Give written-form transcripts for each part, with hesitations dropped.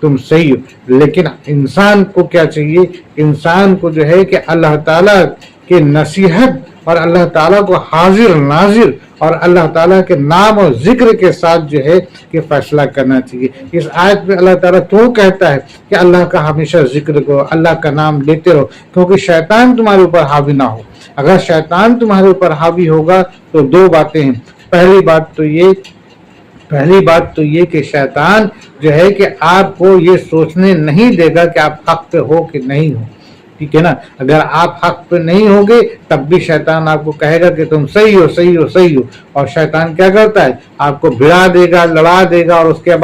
تم صحیح ہو. لیکن انسان کو کیا چاہیے؟ انسان کو جو ہے کہ اللہ تعالیٰ کے نصیحت اور اللہ تعالیٰ کو حاضر ناظر اور اللہ تعالیٰ کے نام اور ذکر کے ساتھ جو ہے کہ فیصلہ کرنا چاہیے. اس آیت میں اللہ تعالیٰ کیوں کہتا ہے کہ اللہ کا ہمیشہ ذکر کرو، اللہ کا نام لیتے رہو؟ کیونکہ شیطان تمہارے اوپر حاوی نہ ہو. اگر شیطان تمہارے اوپر حاوی ہوگا تو دو باتیں ہیں. پہلی بات تو یہ کہ شیطان جو ہے کہ آپ کو یہ سوچنے نہیں دے گا کہ آپ حق پہ ہو کہ نہیں ہو. ٹھیک ہے نا؟ اگر آپ حق پہ نہیں ہوگے تب بھی شیطان آپ کو کہے گا کہ تم صحیح ہو صحیح ہو صحیح ہو. اور شیطان کیا کرتا ہے؟ آپ کو بھڑا دے گا، لڑا دے گا، اور اس کے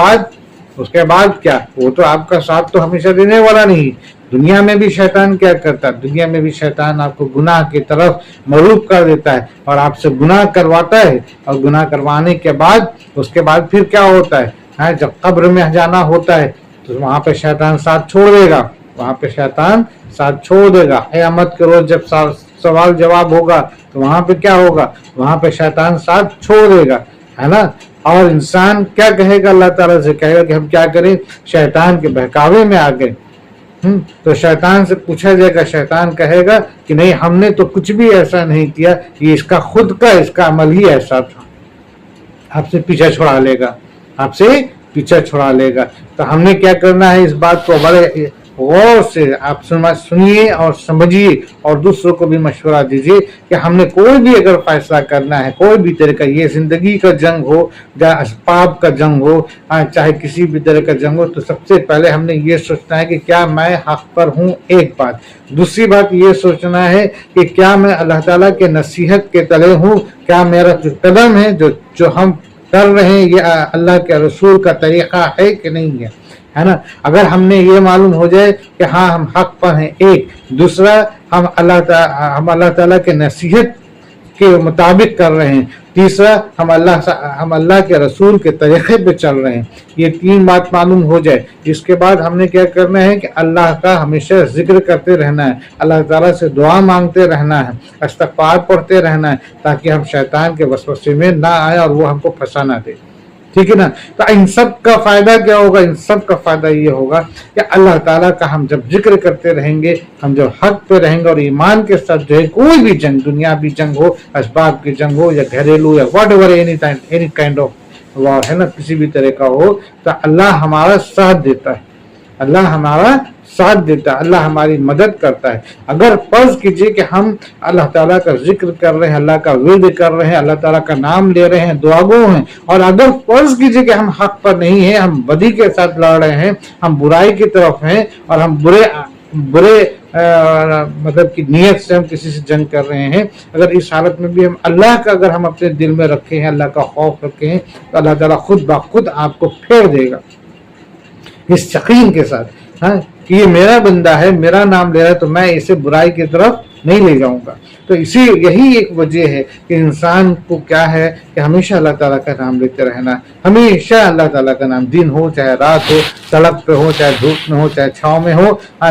بعد کیا؟ وہ تو آپ کا ساتھ تو ہمیشہ دینے والا نہیں. دنیا میں بھی شیطان کیا کرتا ہے؟ دنیا میں بھی شیطان آپ کو گناہ کی طرف مروب کر دیتا ہے اور آپ سے گناہ کرواتا ہے. اور گناہ کروانے کے بعد اس کے بعد پھر کیا ہوتا ہے؟ جب قبر میں جانا ہوتا ہے تو وہاں پہ شیطان ساتھ چھوڑ دے گا. قیامت کے روز جب سوال جواب ہوگا تو وہاں پہ کیا ہوگا؟ وہاں پہ شیطان ساتھ چھوڑ دے گا، ہے نا؟ اور انسان کیا کہے گا؟ اللہ تعالیٰ سے کہے گا کہ ہم کیا کریں؟ شیطان کے بہکاوے میں آ گئے. تو شیطان سے پوچھا جائے گا، شیطان کہے گا کہ نہیں، ہم نے تو کچھ بھی ایسا نہیں کیا، یہ اس کا عمل ہی ایسا تھا. آپ سے پیچھا چھڑا لے گا. تو ہم نے کیا کرنا ہے؟ اس بات کو بڑے غور سے آپ سنیے اور سمجھیے اور دوسروں کو بھی مشورہ دیجیے کہ ہم نے کوئی بھی اگر فیصلہ کرنا ہے، کوئی بھی طرح کا، یہ زندگی کا جنگ ہو یا اسباب کا جنگ ہو، چاہے کسی بھی طرح کا جنگ ہو، تو سب سے پہلے ہم نے یہ سوچنا ہے کہ کیا میں حق پر ہوں، ایک بات. دوسری بات یہ سوچنا ہے کہ کیا میں اللہ تعالیٰ کے نصیحت کے تلے ہوں، کیا میرا جو قدم ہے جو ہم کر رہے ہیں یہ اللہ کے رسول کا طریقہ ہے کہ نہیں ہے نا؟ اگر ہم نے یہ معلوم ہو جائے کہ ہاں ہم حق پر ہیں، ایک. دوسرا، ہم اللہ تعالیٰ کے نصیحت کے مطابق کر رہے ہیں. تیسرا، ہم اللہ کے رسول کے طریقے پہ چل رہے ہیں. یہ تین بات معلوم ہو جائے، اس کے بعد ہم نے کیا کرنا ہے کہ اللہ کا ہمیشہ ذکر کرتے رہنا ہے، اللہ تعالیٰ سے دعا مانگتے رہنا ہے، استغفار پڑھتے رہنا ہے، تاکہ ہم شیطان کے وسوسے میں نہ آئے اور وہ ہم کو پھنسا نہ دے. ٹھیک ہے نا؟ تو ان سب کا فائدہ کیا ہوگا؟ ان سب کا فائدہ یہ ہوگا کہ اللہ تعالیٰ کا ہم جب ذکر کرتے رہیں گے، ہم جب حق پہ رہیں گے اور ایمان کے ساتھ جو ہے کوئی بھی جنگ، دنیاوی جنگ ہو، اسباب کی جنگ ہو یا گھریلو یا whatever any kind of war, ہے نا، کسی بھی طرح کا ہو، تو اللہ ہمارا ساتھ دیتا ہے، اللہ ہماری مدد کرتا ہے. اگر فرض کیجئے کہ ہم اللہ تعالیٰ کا ذکر کر رہے ہیں، اللہ کا ورد کر رہے ہیں، اللہ تعالیٰ کا نام لے رہے ہیں، دعا گو ہیں، اور اگر فرض کیجئے کہ ہم حق پر نہیں ہیں، ہم بدی کے ساتھ لڑ رہے ہیں، ہم برائی کی طرف ہیں اور ہم برے مطلب کی نیت سے ہم کسی سے جنگ کر رہے ہیں، اگر اس حالت میں بھی ہم اللہ کا اگر ہم اپنے دل میں رکھے ہیں، اللہ کا خوف رکھے ہیں، تو اللہ تعالیٰ خود بخود آپ کو پھیر دے گا اس یقین کے ساتھ کہ یہ میرا بندہ ہے، میرا نام لے رہا ہے، تو میں اسے برائی کی طرف نہیں لے جاؤں گا. تو یہی ایک وجہ ہے کہ انسان کو کیا ہے کہ ہمیشہ اللہ تعالیٰ کا نام لیتے رہنا ہے، ہمیشہ اللہ تعالیٰ کا نام، دن ہو چاہے رات ہو، سڑک پہ ہو چاہے دھوپ میں ہو چاہے چھاؤں میں ہو،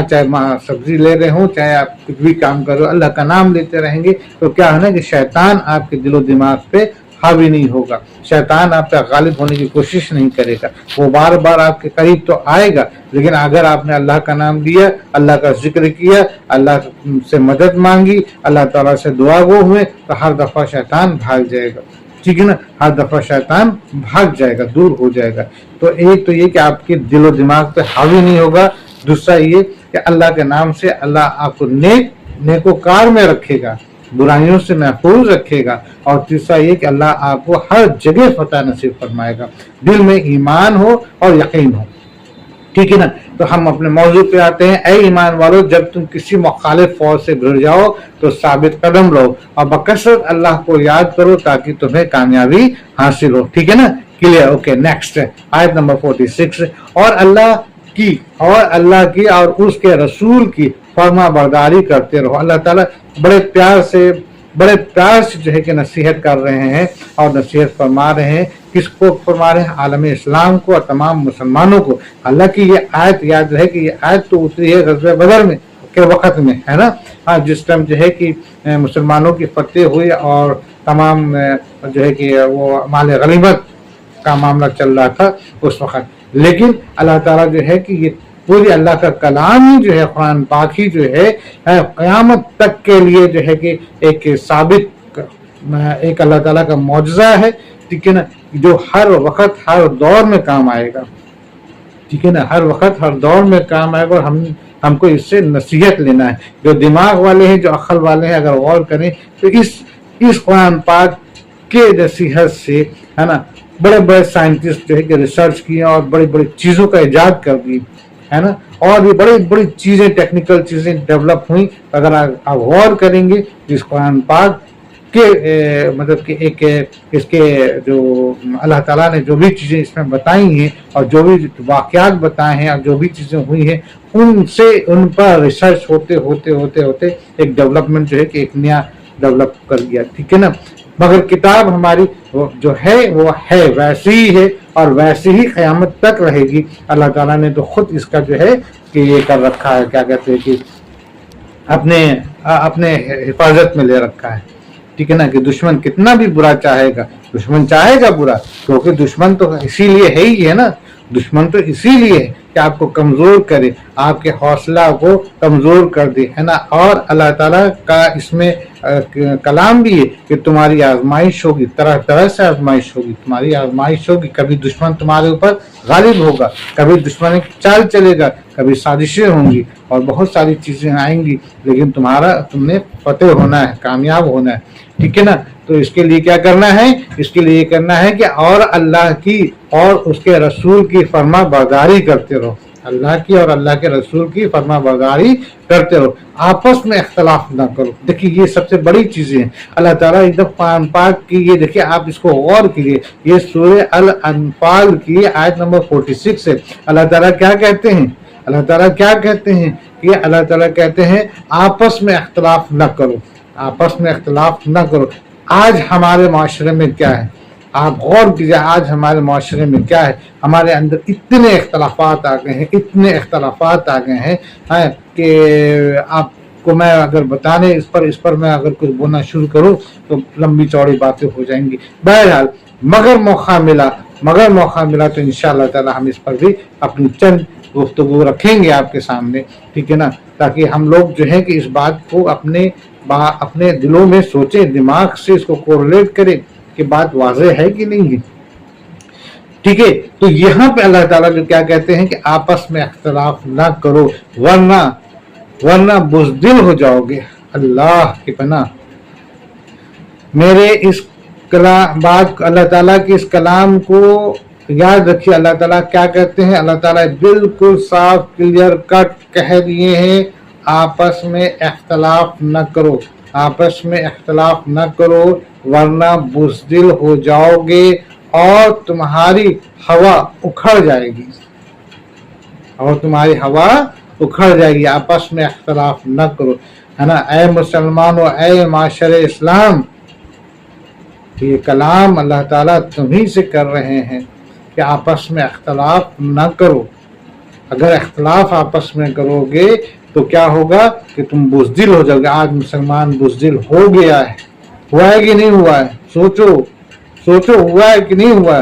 چاہے سبزی لے رہے ہوں، چاہے آپ کچھ بھی کام کر رہے ہو، اللہ کا نام لیتے رہیں گے. تو کیا ہے نا کہ شیطان آپ کے دل و دماغ پہ حاوی نہیں ہوگا، شیطان آپ کا غالب ہونے کی کوشش نہیں کرے گا. وہ بار بار آپ کے قریب تو آئے گا، لیکن اگر آپ نے اللہ کا نام لیا، اللہ کا ذکر کیا، اللہ سے مدد مانگی، اللہ تعالیٰ سے دعا گو ہوئے، تو ہر دفعہ شیطان بھاگ جائے گا. ٹھیک ہے نا؟ ہر دفعہ شیطان بھاگ جائے گا، دور ہو جائے گا. تو ایک تو یہ کہ آپ کے دل و دماغ پہ حاوی نہیں ہوگا، دوسرا یہ کہ اللہ کے نام سے اللہ آپ کو نیکوکار میں رکھے گا، برائیوں سے محفوظ رکھے گا، اور تیسرا یہ کہ اللہ آپ کو ہر جگہ فتح نصیب فرمائے گا، دل میں ایمان ہو اور یقین ہو. ٹھیک ہے نا؟ تو ہم اپنے موضوع پہ آتے ہیں. اے ایمان والو، جب تم کسی مخالف فوج سے بھڑ جاؤ تو ثابت قدم رہو اور بکثرت اللہ کو یاد کرو تاکہ تمہیں کامیابی حاصل ہو. ٹھیک ہے نا؟ کلیئر؟ اوکے، نیکسٹ آیت نمبر 46. اور اللہ کی اور اس کے رسول کی فرما برداری کرتے رہو. اللہ تعالیٰ بڑے پیار سے جو ہے کہ نصیحت کر رہے ہیں اور نصیحت فرما رہے ہیں. کس کو فرما رہے ہیں؟ عالم اسلام کو اور تمام مسلمانوں کو. اللہ کی یہ آیت یاد رہے کہ یہ آیت تو اتری ہے غزوہ بدر میں کے وقت میں، ہے نا؟ جس ٹائم جو ہے کہ مسلمانوں کی فتح ہوئی اور تمام جو ہے کہ وہ مال غنیمت کا معاملہ چل رہا تھا اس وقت. لیکن اللہ تعالیٰ جو ہے کہ یہ پوری اللہ کا کلام ہی جو ہے قرآن پاک ہی جو ہے قیامت تک کے لیے جو ہے کہ ایک ثابت ایک اللہ تعالیٰ کا معجزہ ہے، ٹھیک ہے نا، جو ہر وقت ہر دور میں کام آئے گا، ٹھیک ہے نا، ہر وقت ہر دور میں کام آئے گا، اور ہم کو اس سے نصیحت لینا ہے۔ جو دماغ والے ہیں، جو عقل والے ہیں، اگر غور کریں تو اس قرآن پاک کے نصیحت سے ہے نا بڑے بڑے سائنٹسٹ جو ہے کہ ریسرچ کیے اور بڑی بڑی چیزوں کا ایجاد کر دی ہے نا، اور بھی بڑی بڑی چیزیں ٹیکنیکل چیزیں ڈیولپ ہوئیں۔ اگر آپ غور کریں گے اس قرآن پاک کہ مطلب کہ ایک اس کے جو اللہ تعالیٰ نے جو بھی چیزیں اس میں بتائی ہیں اور جو بھی واقعات بتائے ہیں اور جو بھی چیزیں ہوئی ہیں ان سے ان پر ریسرچ ہوتے ہوتے ہوتے ہوتے ایک ڈیولپمنٹ جو ہے کہ ایک نیا ڈیولپ کر گیا، ٹھیک ہے نا۔ مگر کتاب ہماری جو ہے وہ ہے ویسی ہی ہے اور ویسی ہی قیامت تک رہے گی۔ اللہ تعالیٰ نے تو خود اس کا جو ہے کہ یہ کر رکھا ہے، کیا کہتے ہیں کہ اپنے حفاظت میں لے رکھا ہے، ٹھیک ہے نا، کہ دشمن کتنا بھی برا چاہے گا، دشمن چاہے گا برا، کیونکہ دشمن تو اسی لیے ہے ہی ہے نا، دشمن تو اسی لیے ہے کہ آپ کو کمزور کرے، آپ کے حوصلہ کو کمزور کر دے، ہے نا۔ اور اللہ تعالیٰ کا اس میں کلام بھی ہے کہ تمہاری آزمائش ہوگی، طرح طرح سے آزمائش ہوگی، تمہاری آزمائش ہوگی، کبھی دشمن تمہارے اوپر غالب ہوگا، کبھی دشمن کی چال چلے گا، کبھی سازشیں ہوں گی اور بہت ساری چیزیں آئیں گی، لیکن تم نے فتح ہونا ہے، کامیاب ہونا ہے، ٹھیک ہے نا۔ تو اس کے لیے کیا کرنا ہے؟ اس کے لیے یہ کرنا ہے کہ اور اللہ کی اور اس کے رسول کی فرما برداری کرتے رہو، اللہ کی اور اللہ کے رسول کی فرما برداری کرتے رہو، آپس میں اختلاف نہ کرو۔ دیکھیے یہ سب سے بڑی چیزیں ہیں اللہ تعالیٰ ایک دفعہ قرآن پاک کی، یہ دیکھیے آپ اس کو غور کیجیے، یہ سورہ الانفال کی آیت نمبر 46 ہے۔ اللہ تعالیٰ کیا کہتے ہیں؟ اللہ تعالیٰ کیا کہتے ہیں کہ اللہ تعالیٰ کہتے ہیں آپس میں اختلاف نہ کرو، آپس میں اختلاف نہ کرو۔ آج ہمارے معاشرے میں کیا ہے؟ آپ غور کیجیے، آج ہمارے معاشرے میں کیا ہے؟ ہمارے اندر اتنے اختلافات آ گئے ہیں، اتنے اختلافات آ گئے ہیں کہ آپ کو میں اگر بتانے اس پر میں اگر کچھ بولنا شروع کروں تو لمبی چوڑی باتیں ہو جائیں گی۔ بہرحال مگر موقع ملا تو انشاءاللہ تعالی ہم اس پر بھی اپنی چند گفتگو رکھیں گے آپ کے سامنے، ٹھیک ہے نا، تاکہ ہم لوگ جو ہے کہ اس بات کو اپنے دلوں میں سوچیں، دماغ سے اس کو کوریلیٹ کریں کہ بات واضح ہے کہ نہیں ہے، ٹھیک ہے۔ تو یہاں پہ اللہ تعالیٰ جو کیا کہتے ہیں کہ آپس میں اختلاف نہ کرو ورنہ بزدل ہو جاؤ گے۔ اللہ کی پناہ، میرے اس بات اللہ تعالیٰ کے اس کلام کو یاد رکھیے۔ اللہ تعالیٰ کیا کہتے ہیں؟ اللہ تعالیٰ بالکل صاف کلیئر کٹ کہہ دیے ہیں آپس میں اختلاف نہ کرو، آپس میں اختلاف نہ کرو ورنہ بزدل ہو جاؤ گے اور تمہاری ہوا اکھڑ جائے گی، اور تمہاری ہوا اکھڑ جائے گی۔ آپس میں اختلاف نہ کرو، ہے نا۔ اے مسلمانوں، اے معاشر اسلام، یہ کلام اللہ تعالیٰ تمہیں سے کر رہے ہیں کہ آپس میں اختلاف نہ کرو۔ اگر اختلاف آپس میں کرو گے تو کیا ہوگا کہ تم بزدل ہو جاؤ گے۔ آج مسلمان بزدل ہو گیا ہے، ہوا ہے کہ نہیں ہوا ہے؟ سوچو ہوا ہے کہ نہیں ہوا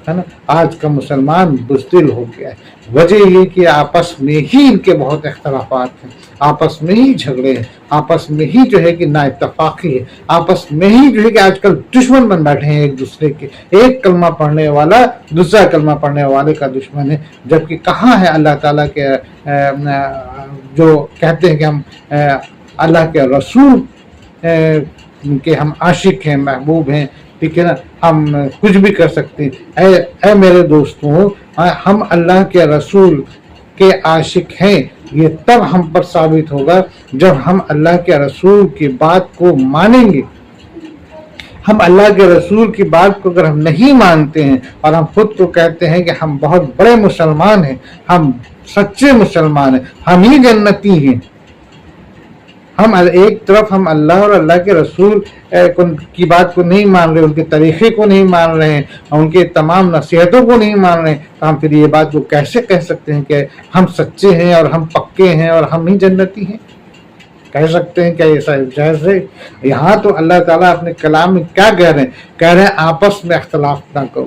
ہے نا۔ آج کا مسلمان بزدل ہو گیا ہے، وجہ یہ کہ آپس میں ہی ان کے بہت اختلافات ہیں، آپس میں ہی جھگڑے ہیں، آپس میں ہی جو ہے کہ نا اتفاقی ہے، آپس میں ہی جو ہے کہ آج کل دشمن بن بیٹھے ہیں ایک دوسرے کے۔ ایک کلمہ پڑھنے والا دوسرا کلمہ پڑھنے والے کا دشمن ہے، جبکہ کہاں ہے اللہ تعالیٰ کے جو کہتے ہیں کہ ہم اللہ کے رسول کہ ہم عاشق ہیں، محبوب ہیں، ٹھیک ہے نا، ہم کچھ بھی کر سکتے ہیں۔ اے میرے دوستوں، ہم اللہ کے رسول کے عاشق ہیں، یہ تب ہم پر ثابت ہوگا جب ہم اللہ کے رسول کی بات کو مانیں گے۔ ہم اللہ کے رسول کی بات کو اگر ہم نہیں مانتے ہیں اور ہم خود کو کہتے ہیں کہ ہم بہت بڑے مسلمان ہیں، ہم سچے مسلمان ہیں، ہم ہی جنتی ہیں، ہم ایک طرف ہم اللہ اور اللہ کے رسول کی بات کو نہیں مان رہے، ان کے طریقے کو نہیں مان رہے ہیں، ان کے تمام نصیحتوں کو نہیں مان رہے ہیں، تو ہم پھر یہ بات کو کیسے کہہ سکتے ہیں کہ ہم سچے ہیں اور ہم پکے ہیں اور ہم ہی جنتی ہیں؟ کہہ سکتے ہیں کیا ایسا جائز ہے؟ یہاں تو اللہ تعالیٰ اپنے کلام میں کیا کہہ رہے ہیں؟ کہہ رہے ہیں آپس میں اختلاف نہ کرو،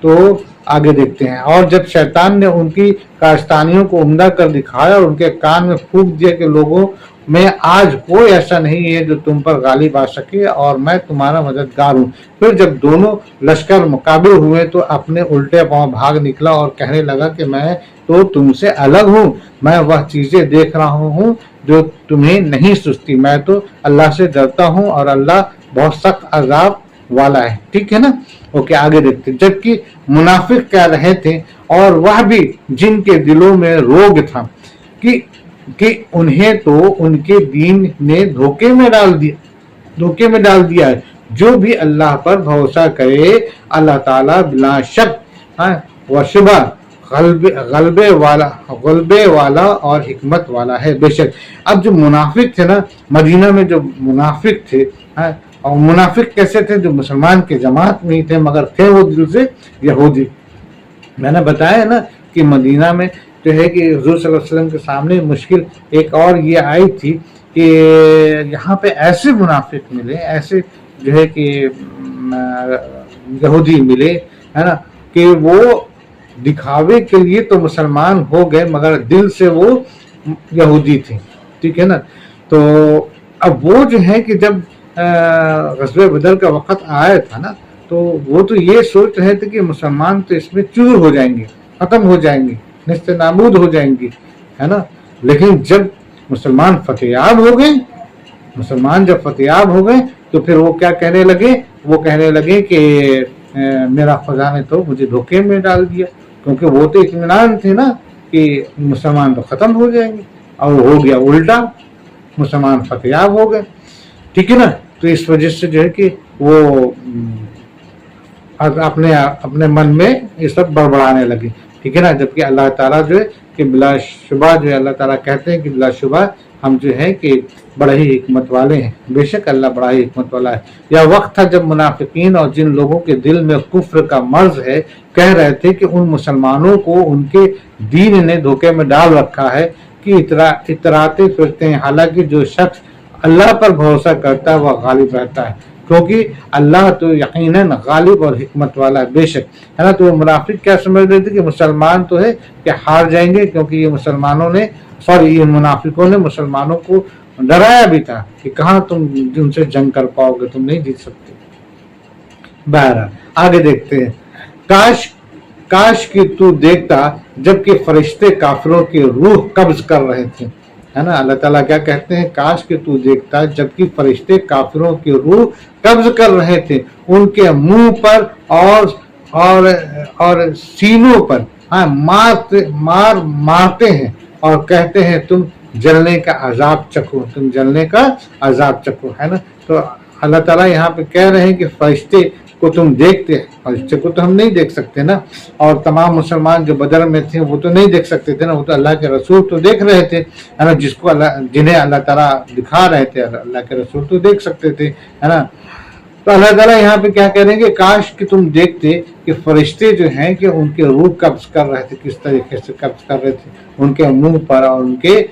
تو آگے دیکھتے ہیں، اور جب شیطان نے ان کی کاشتانیوں کو عمدہ کر دکھایا اور ان کے کان میں پھونک دیا کہ لوگوں میں آج کوئی ایسا نہیں ہے جو تم پر غالب آ سکے اور میں تمہارا مددگار ہوں۔ پھر جب دونوں لشکر مقابل ہوئے تو اپنے الٹے پاؤں بھاگ نکلا اور کہنے لگا کہ میں تو تم سے الگ ہوں، میں وہ چیزیں دیکھ رہا ہوں جو تمہیں نہیں سوچتی، میں تو اللہ سے ڈرتا ہوں اور اللہ بہت سخت عذاب والا ہے۔ ٹھیک ہے نا، اوکے آگے دیکھتے ہیں۔ جبکہ منافق کہہ رہے تھے اور وہ بھی جن کے دلوں میں روگ تھا کہ انہیں تو ان کے دین نے دھوکے میں ڈال دیا ہے۔ جو بھی اللہ پر بھروسہ کرے اللہ تعالیٰ بلا شک و شبہ غلبے والا اور حکمت والا ہے۔ بے شک اب جو منافق تھے نا، مدینہ میں جو منافق تھے، اور منافق کیسے تھے؟ جو مسلمان کے جماعت میں ہی تھے مگر تھے وہ دل سے یہودی۔ میں نے بتایا نا کہ مدینہ میں جو ہے کہ حضور صلی اللہ علیہ وسلم کے سامنے مشکل ایک اور یہ آئی تھی کہ یہاں پہ ایسے منافق ملے، ایسے جو ہے کہ یہودی ملے، ہے نا، کہ وہ دکھاوے کے لیے تو مسلمان ہو گئے مگر دل سے وہ یہودی تھے۔ ٹھیک ہے نا، تو اب وہ جو ہے کہ جب غزوہ بدر کا وقت آیا تھا نا، تو وہ تو یہ سوچ رہے تھے کہ مسلمان تو اس میں چور ہو جائیں گے، ختم ہو جائیں گے، نست نابود ہو جائیں گے، ہے نا۔ لیکن جب مسلمان فتح یاب ہو گئے تو پھر وہ کیا کہنے لگے؟ وہ کہنے لگے کہ میرا خدا نے تو مجھے دھوکے میں ڈال دیا، کیونکہ وہ تو اطمینان تھے نا کہ مسلمان تو ختم ہو جائیں گے، اور ہو گیا الٹا، مسلمان فتح یاب ہو گئے۔ ٹھیک ہے نا، تو اس وجہ سے جو ہے کہ وہ اپنے من میں یہ سب بڑبڑانے لگے۔ ٹھیک ہے نا، جبکہ اللہ تعالیٰ جو ہے کہ بلا شبہ جو ہے اللہ تعالیٰ کہتے ہیں کہ بلا شبہ ہم جو ہے کہ بڑا ہی حکمت والے ہیں، بے شک اللہ بڑا ہی حکمت والا ہے۔ یا وقت تھا جب منافقین اور جن لوگوں کے دل میں کفر کا مرض ہے کہہ رہے تھے کہ ان مسلمانوں کو ان کے دین نے دھوکے میں ڈال رکھا ہے کہ اتراتے پھرتے ہیں، حالانکہ جو شخص اللہ پر بھروسہ کرتا ہے وہ غالب رہتا ہے، کیونکہ اللہ تو یقیناً غالب اور حکمت والا ہے، بے شک، ہے نا۔ تو وہ منافق کیا سمجھ رہے تھے کہ مسلمان تو ہے کہ ہار جائیں گے، کیونکہ یہ منافقوں نے مسلمانوں کو ڈرایا بھی تھا کہ کہاں تم ان سے جنگ کر پاؤ گے، تم نہیں جیت سکتے۔ بہرحال آگے دیکھتے ہیں۔ کاش کہ تو دیکھتا جبکہ فرشتے کافروں کی روح قبض کر رہے تھے، ہے نا۔ اللہ تعالیٰ کیا کہتے ہیں؟ کاش کہ تو دیکھتا جبکہ فرشتے کافروں کی روح قبض کر رہے تھے، ان کے منہ پر اور سینوں پر مارتے ہیں اور کہتے ہیں تم جلنے کا عذاب چکھو، ہے نا۔ تو اللہ تعالیٰ یہاں پہ کہہ رہے ہیں کہ فرشتے کو تم دیکھتے ہیں، فرشتے کو تو ہم نہیں دیکھ سکتے نا، اور تمام مسلمان جو بدر میں تھے وہ تو نہیں دیکھ سکتے تھے نا، وہ تو اللہ کے رسول تو دیکھ رہے تھے، ہے نا، جنہیں اللہ تعالیٰ دکھا رہے تھے اللہ کے رسول تو دیکھ سکتے تھے، ہے نا۔ تو اللہ تعالیٰ یہاں پہ کیا کہہ رہے ہیں کہ کاش کہ تم دیکھتے کہ فرشتے جو ہیں کہ ان کے روح قبض کر رہے تھے، کس طریقے سے قبض کر رہے تھے، ان کے منہ پر اور ان کے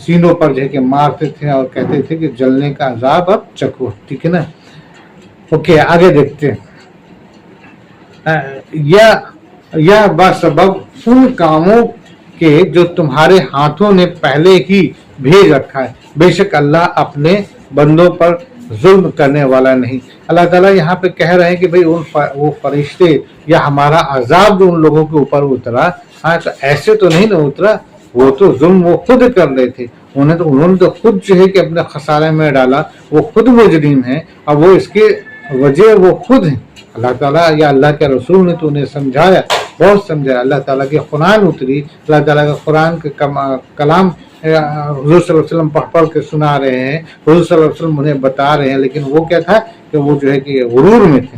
سینوں پر جو ہے کہ مارتے تھے اور کہتے تھے کہ جلنے کا عذاب اب چکھو۔ ٹھیک ہے نا، اوکے آگے دیکھتے ہیں۔ یا بسبب ان کاموں کے جو تمہارے ہاتھوں نے پہلے ہی بھیج رکھا ہے، بے شک اللہ اپنے بندوں پر ظلم کرنے والا نہیں۔ اللہ تعالیٰ یہاں پہ کہہ رہے ہیں کہ بھئی وہ فرشتے یا ہمارا عذاب جو ان لوگوں کے اوپر اترا، تو ایسے تو نہیں نہ اترا، وہ تو ظلم وہ خود کر رہے تھے، انہوں نے تو خود جو ہے کہ اپنے خسارے میں ڈالا، وہ خود مجرم ہیں، اور وہ اس کے وجہ وہ خود ہیں۔ اللہ تعالیٰ یا اللہ کے رسول نے تو انہیں سمجھایا، بہت سمجھایا، اللہ تعالیٰ کے قرآن اتری، اللہ تعالیٰ کا قرآن کے کلام حضور صلی اللہ علیہ وسلم پڑھ کے سنا رہے ہیں، حضور صلی اللہ علیہ وسلم انہیں بتا رہے ہیں، لیکن وہ کیا تھا کہ وہ جو ہے کہ غرور میں تھے،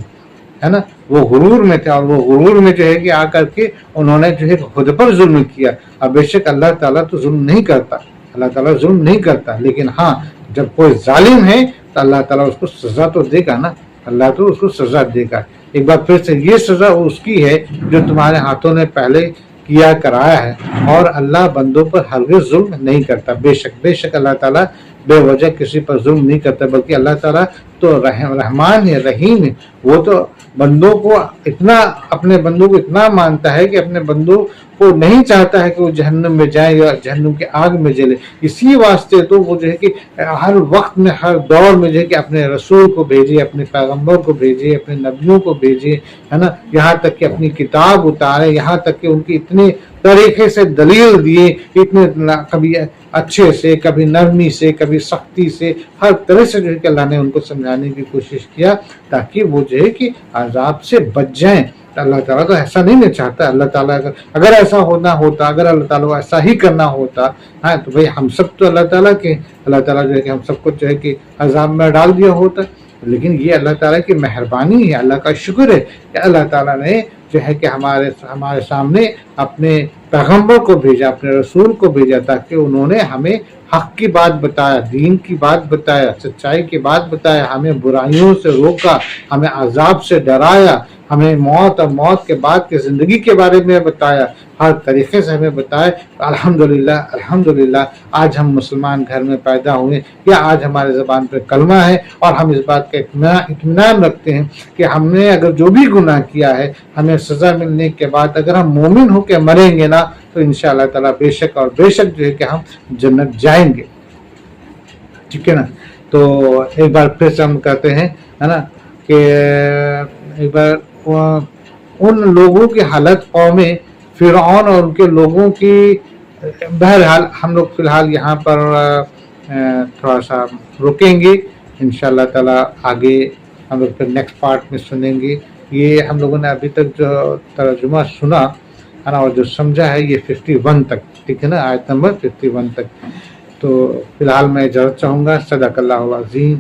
ہے نا، وہ غرور میں تھے، اور وہ غرور میں جو ہے کہ آ کر کے انہوں نے جو ہے خود پر ظلم کیا۔ اور بے شک اللہ تعالیٰ تو ظلم نہیں کرتا، اللہ تعالیٰ ظلم نہیں کرتا، لیکن ہاں جب کوئی ظالم ہے تو اللہ تعالیٰ اس کو سزا تو دے گا نا، اللہ تو اس کو سزا دے گا۔ ایک بار پھر سے یہ سزا اس کی ہے جو تمہارے ہاتھوں نے پہلے کیا کرایا ہے، اور اللہ بندوں پر ہرگز ظلم نہیں کرتا۔ بے شک اللہ تعالیٰ بے وجہ کسی پر ظلم نہیں کرتا، بلکہ اللہ تعالیٰ تو رحمان ہے، رحیم ہے، وہ تو بندوں کو اتنا اپنے بندوں کو اتنا مانتا ہے کہ اپنے بندوں کو نہیں چاہتا ہے کہ وہ جہنم میں جائیں یا جہنم کے آگ میں جلے. اسی واسطے تو وہ جو ہے کہ ہر وقت میں ہر دور میں جو ہے کہ اپنے رسول کو بھیجے, اپنے پیغمبر کو بھیجے, اپنے نبیوں کو بھیجے, ہے نا, یہاں تک کہ اپنی کتاب اتارے, یہاں تک کہ ان کی اتنے طریقے سے دلیل دیے, اتنے کبھی اچھے سے, کبھی نرمی سے, کبھی سختی سے, ہر طرح سے جو ہے کہ اللہ نے ان کو سمجھانے کی کوشش کیا تاکہ وہ جو ہے کہ عذاب سے بچ جائیں. اللہ تعالیٰ تو ایسا نہیں چاہتا. اللہ تعالیٰ اگر ایسا ہونا ہوتا, اگر اللہ تعالیٰ کو ایسا ہی کرنا ہوتا, ہاں, تو بھئی ہم سب تو اللہ تعالیٰ کے, اللہ تعالیٰ جو ہے کہ ہم سب کو جو ہے کہ عذاب میں ڈال دیا ہوتا. لیکن یہ اللہ تعالیٰ کی مہربانی ہے, اللہ کا شکر ہے کہ اللہ تعالیٰ نے جو ہے کہ ہمارے سامنے اپنے پیغمبر کو بھیجا, اپنے رسول کو بھیجا, تاکہ انہوں نے ہمیں حق کی بات بتایا, دین کی بات بتایا, سچائی کی بات بتایا, ہمیں برائیوں سے روکا, ہمیں عذاب سے ڈرایا, ہمیں موت اور موت کے بعد کی زندگی کے بارے میں بتایا, ہر طریقے سے ہمیں بتایا. الحمدللہ الحمدللہ آج ہم مسلمان گھر میں پیدا ہوئے, یا آج ہمارے زبان پہ کلمہ ہے, اور ہم اس بات کا اطمینان رکھتے ہیں کہ ہم نے اگر جو بھی گناہ کیا ہے, ہمیں سزا ملنے کے بعد اگر ہم مومن ہو کے مریں گے نا, تو انشاءاللہ تعالیٰ بے شک اور بے شک جو ہے کہ ہم جنت جائیں گے. ٹھیک ہے نا. تو ایک بار پھر سے ہم کہتے ہیں, ہے نا, کہ ایک بار ان لوگوں کی حالت قوم فرعون اور ان کے لوگوں کی, بہرحال ہم لوگ فی الحال یہاں پر تھوڑا سا رکیں گے. انشاءاللہ تعالیٰ آگے ہم لوگ پھر نیکسٹ پارٹ میں سنیں گے. یہ ہم لوگوں نے ابھی تک جو ترجمہ سنا ہے نا, اور جو سمجھا ہے, یہ 51 تک, ٹھیک ہے نا, آیت نمبر 51 تک. تو فی الحال میں اجازت چاہوں گا. صدق اللہ العظیم.